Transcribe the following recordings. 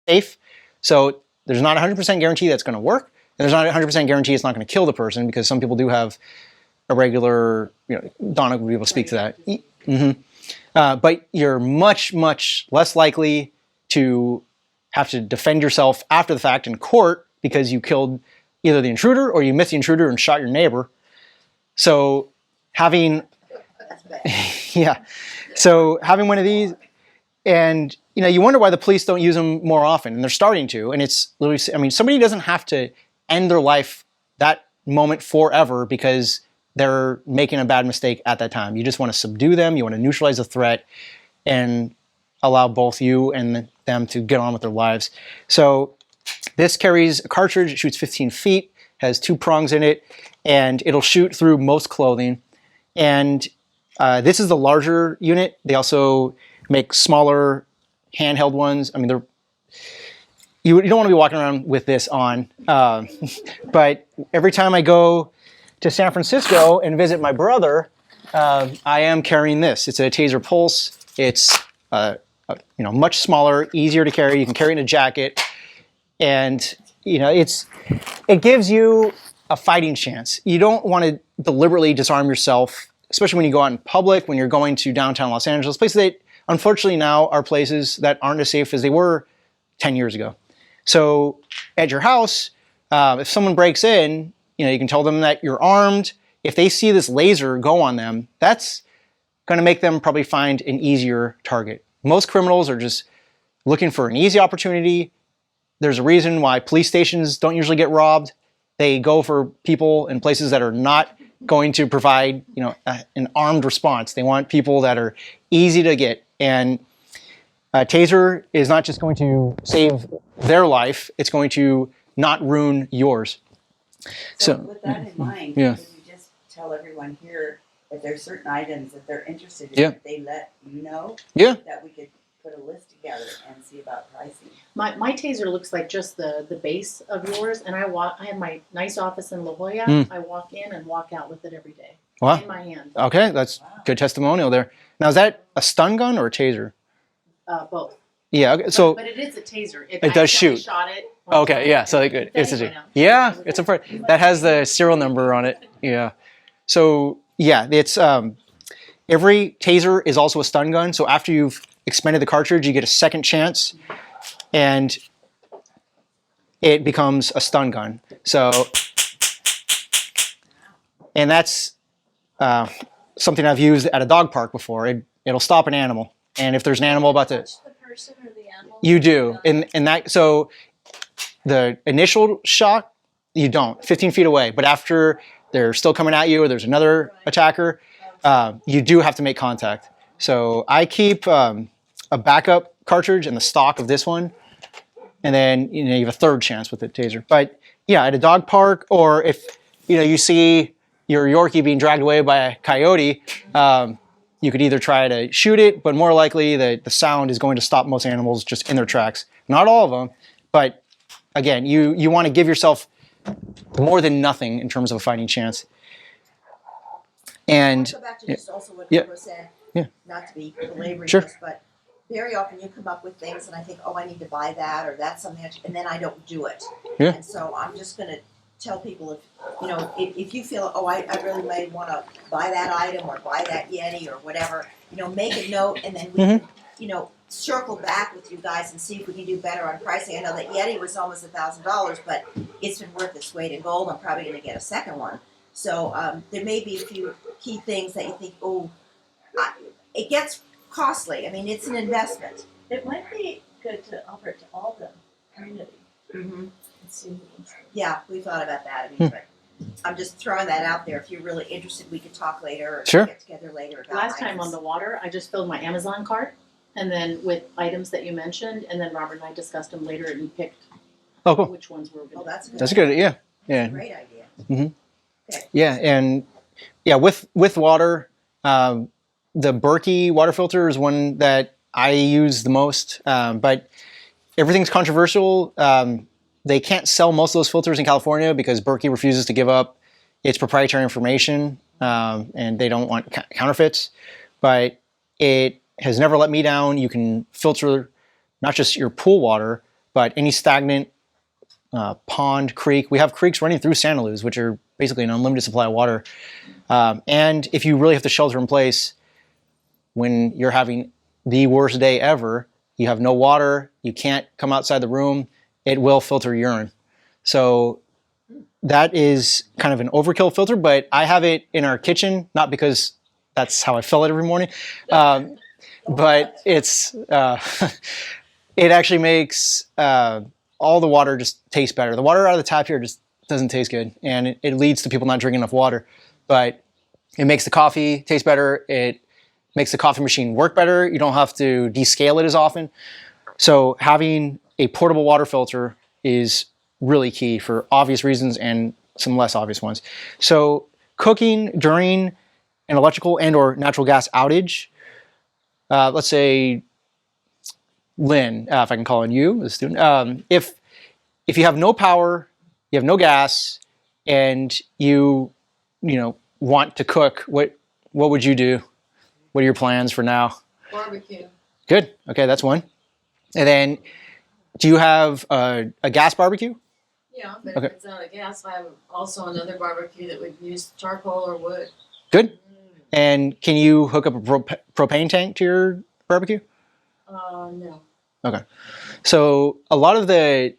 safe. So there's not 100% guarantee that's going to work, and there's not 100% guarantee it's not going to kill the person, because some people do have irregular, Donna would be able to speak to that. But you're much, much less likely to have to defend yourself after the fact in court because you killed either the intruder or you missed the intruder and shot your neighbor. So having, so having one of these, and you wonder why the police don't use them more often, and they're starting to. And it's literally, I mean, somebody doesn't have to end their life that moment forever because they're making a bad mistake at that time. You just want to subdue them. You want to neutralize the threat and allow both you and them to get on with their lives. So this carries a cartridge. It shoots 15 feet, has 2 prongs in it, and it'll shoot through most clothing. And this is the larger unit. They also make smaller handheld ones. I mean, you don't want to be walking around with this on. But every time I go to San Francisco and visit my brother, I am carrying this. It's a Taser Pulse. It's much smaller, easier to carry. You can carry it in a jacket, and it gives you a fighting chance. You don't want to deliberately disarm yourself, especially when you go out in public, when you're going to downtown Los Angeles, places that unfortunately now are places that aren't as safe as they were 10 years ago. So at your house, if someone breaks in, you can tell them that you're armed. If they see this laser go on them, that's going to make them probably find an easier target. Most criminals are just looking for an easy opportunity. There's a reason why police stations don't usually get robbed. They go for people in places that are not going to provide, an armed response. They want people that are easy to get. And a Taser is not just going to save their life, it's going to not ruin yours. So with that in mind, could you just tell everyone here if there's certain items that they're interested in, if they let you know, that we could put a list together and see about pricing? My Taser looks like just the base of yours, and I have my nice office in La Jolla. I walk in and walk out with it every day. Wow. In my hand. Okay, that's good testimonial there. Now, is that a stun gun or a Taser? Both. Yeah, okay, so... But it is a Taser. It does shoot. Shot it. Okay, yeah, so good. It's a yeah, it's a that has the serial number on it. Yeah. So, yeah, it's every Taser is also a stun gun. So after you've expended the cartridge, you get a second chance, and it becomes a stun gun. So, and that's something I've used at a dog park before. It'll stop an animal, and if there's an animal about to, the person or the animal? You do, and that so. The initial shot, you don't, 15 feet away. But after they're still coming at you or there's another attacker, you do have to make contact. So I keep a backup cartridge in the stock of this one. And then you have a third chance with the Taser. But yeah, at a dog park, or if you see your Yorkie being dragged away by a coyote, you could either try to shoot it, but more likely the sound is going to stop most animals just in their tracks. Not all of them, but again, you want to give yourself more than nothing in terms of a fighting chance. And I'll go back to just also what Deborah said, not to be belaboring this, but very often you come up with things and I think, oh, I need to buy that, or that's something, and then I don't do it. Yeah. And so I'm just going to tell people, if you feel, oh, I really may want to buy that item or buy that Yeti or whatever, make a note, and then we can, circle back with you guys and see if we can do better on pricing. I know that Yeti was almost $1,000, but it's been worth its weight in gold. I'm probably going to get a second one. So there may be a few key things that you think, it gets costly. I mean, it's an investment. It might be good to offer it to all the community. Yeah, we thought about that. I mean, but I'm just throwing that out there. If you're really interested, we could talk later or get together later about Last time on the water, I just filled my Amazon cart. And then with items that you mentioned, and then Robert and I discussed them later, and we picked which ones were good. Oh, that's good. That's good. Yeah, That's a great idea. Okay. Yeah, and with water, the Berkey water filter is one that I use the most. But everything's controversial. They can't sell most of those filters in California because Berkey refuses to give up its proprietary information, and they don't want counterfeits. But it has never let me down. You can filter not just your pool water, but any stagnant pond, creek, we have creeks running through Santa Luz, which are basically an unlimited supply of water. And if you really have to shelter in place when you're having the worst day ever, you have no water, you can't come outside the room, it will filter urine. So that is kind of an overkill filter, but I have it in our kitchen, not because that's how I fill it every morning, but it's it actually makes all the water just taste better. The water out of the tap here just doesn't taste good, and it leads to people not drinking enough water. But it makes the coffee taste better. It makes the coffee machine work better. You don't have to descale it as often. So having a portable water filter is really key for obvious reasons and some less obvious ones. So cooking during an electrical and or natural gas outage, let's say Lynn, if I can call on you, the student, if you have no power, you have no gas, and you want to cook, what would you do? What are your plans for now? Barbecue. Good. Okay, that's one. And then, do you have a gas barbecue? Yeah, but Okay. if it's out of gas, I have also another barbecue that would use charcoal or wood. Good. And can you hook up a propane tank to your barbecue? No. Okay. So a lot of the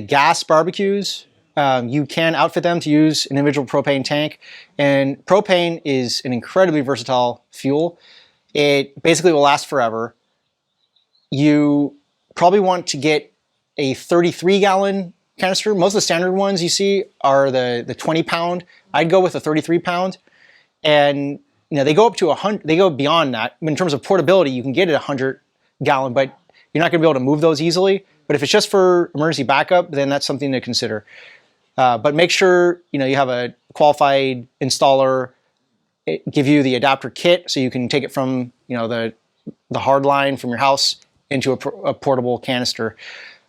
gas barbecues, you can outfit them to use an individual propane tank. And propane is an incredibly versatile fuel. It basically will last forever. You probably want to get a 33-gallon canister. Most of the standard ones you see are the 20-pound. I'd go with a 33-pound. And they go up to 100. They go beyond that. In terms of portability, you can get it 100-gallon, but you're not going to be able to move those easily. But if it's just for emergency backup, then that's something to consider. But make sure you have a qualified installer give you the adapter kit so you can take it from the hard line from your house into a portable canister.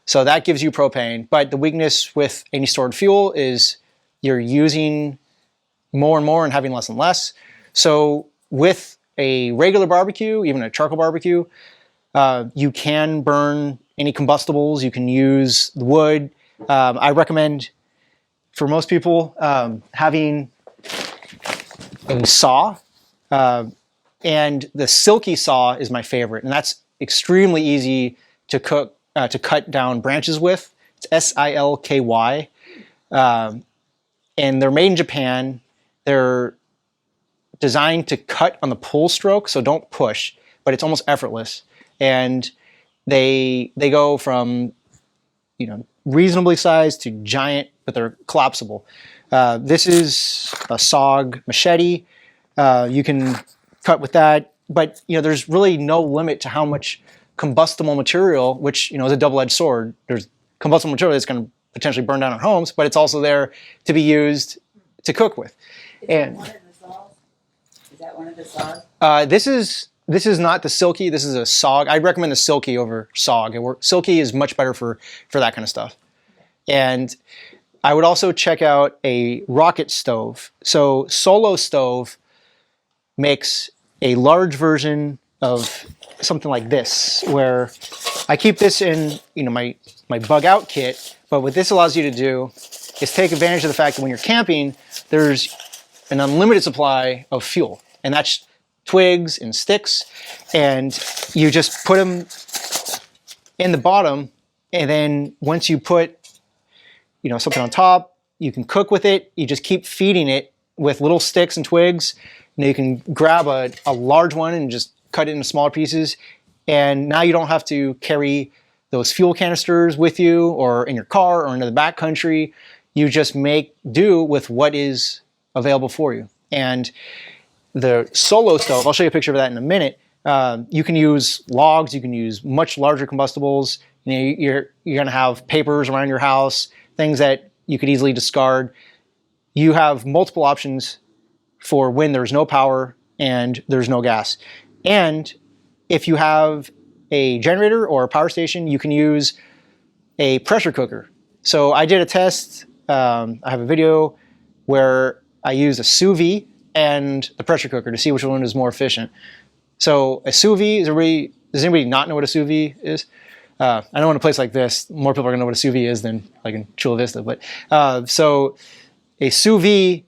So that gives you propane. But the weakness with any stored fuel is you're using more and more and having less and less. So with a regular barbecue, even a charcoal barbecue, you can burn any combustibles. You can use the wood. I recommend for most people having a saw. And the silky saw is my favorite. And that's extremely easy to cut down branches with. It's SILKY. And they're made in Japan. They're designed to cut on the pull stroke, so don't push, but it's almost effortless. And they go from reasonably sized to giant, but they're collapsible. This is a SOG machete. You can cut with that, but there's really no limit to how much combustible material, which is a double-edged sword. There's combustible material that's going to potentially burn down our homes, but it's also there to be used to cook with. Is that one of the saws? This is not the silky. This is a SOG. I'd recommend the silky over SOG. Silky is much better for that kind of stuff. And I would also check out a rocket stove. So Solo Stove makes a large version of something like this, where I keep this in my bug out kit. But what this allows you to do is take advantage of the fact that when you're camping, there's an unlimited supply of fuel, and that's twigs and sticks, and you just put them in the bottom, and then once you put something on top, you can cook with it. You just keep feeding it with little sticks and twigs. You can grab a large one and just cut it into smaller pieces, and now you don't have to carry those fuel canisters with you or in your car or into the backcountry. You just make do with what is available for you. And the Solo Stove, I'll show you a picture of that in a minute. You can use logs, you can use much larger combustibles. You're going to have papers around your house, things that you could easily discard. You have multiple options for when there's no power and there's no gas. And if you have a generator or a power station, you can use a pressure cooker. So I did a test. I have a video where I used a sous vide and the pressure cooker to see which one is more efficient. So a sous vide, does anybody not know what a sous vide is? I know in a place like this, more people are going to know what a sous vide is than like in Chula Vista. But so a sous vide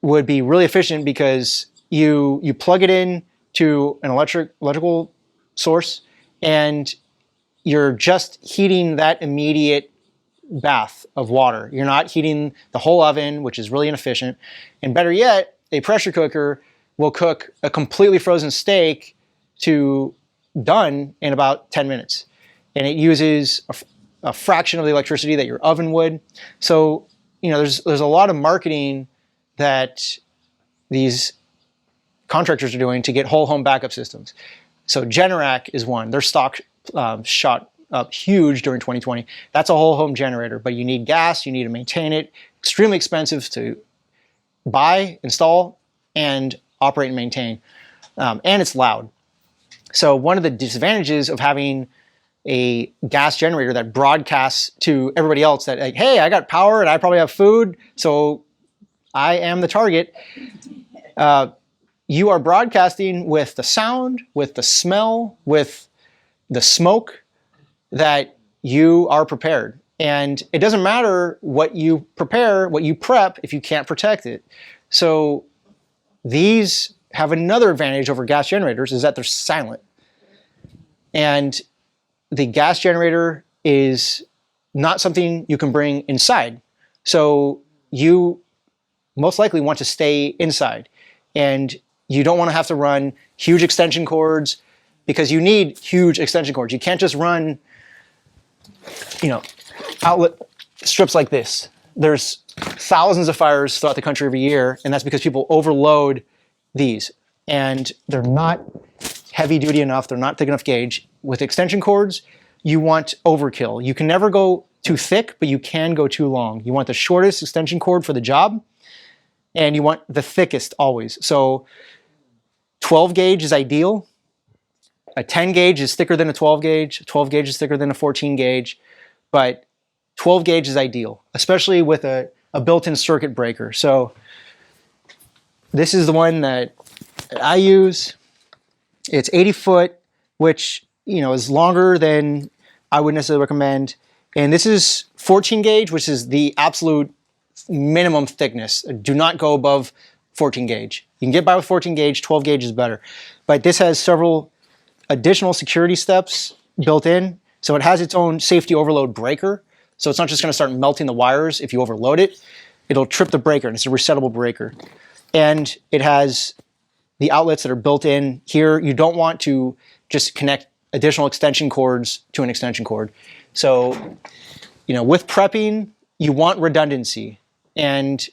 would be really efficient because you plug it in to an electrical source, and you're just heating that immediate bath of water. You're not heating the whole oven, which is really inefficient. And better yet, a pressure cooker will cook a completely frozen steak to done in about 10 minutes. And it uses a fraction of the electricity that your oven would. So, there's a lot of marketing that these contractors are doing to get whole home backup systems. So Generac is one. Their stock shot up huge during 2020. That's a whole home generator, but you need gas, you need to maintain it. Extremely expensive to buy, install, and operate and maintain. And it's loud. So one of the disadvantages of having a gas generator that broadcasts to everybody else that, like, hey, I got power and I probably have food, so I am the target. You are broadcasting with the sound, with the smell, with the smoke that you are prepared. And it doesn't matter what you prepare, what you prep, if you can't protect it. So these have another advantage over gas generators, is that they're silent. And the gas generator is not something you can bring inside. So you most likely want to stay inside. And you don't want to have to run huge extension cords, because you need huge extension cords. You can't just run, outlet strips like this. There's thousands of fires throughout the country every year, and that's because people overload these. And they're not heavy duty enough, they're not thick enough gauge. With extension cords, you want overkill. You can never go too thick, but you can go too long. You want the shortest extension cord for the job, and you want the thickest always. So 12 gauge is ideal. A 10 gauge is thicker than a 12 gauge. 12 gauge is thicker than a 14 gauge. But 12 gauge is ideal, especially with a built-in circuit breaker. So this is the one that I use. It's 80 foot, which is longer than I would necessarily recommend. And this is 14 gauge, which is the absolute minimum thickness. Do not go above 14 gauge. You can get by with 14 gauge, 12 gauge is better. But this has several additional security steps built in. So it has its own safety overload breaker. So it's not just going to start melting the wires if you overload it. It'll trip the breaker, and it's a resettable breaker. And it has the outlets that are built in here. You don't want to just connect additional extension cords to an extension cord. So, with prepping, you want redundancy. And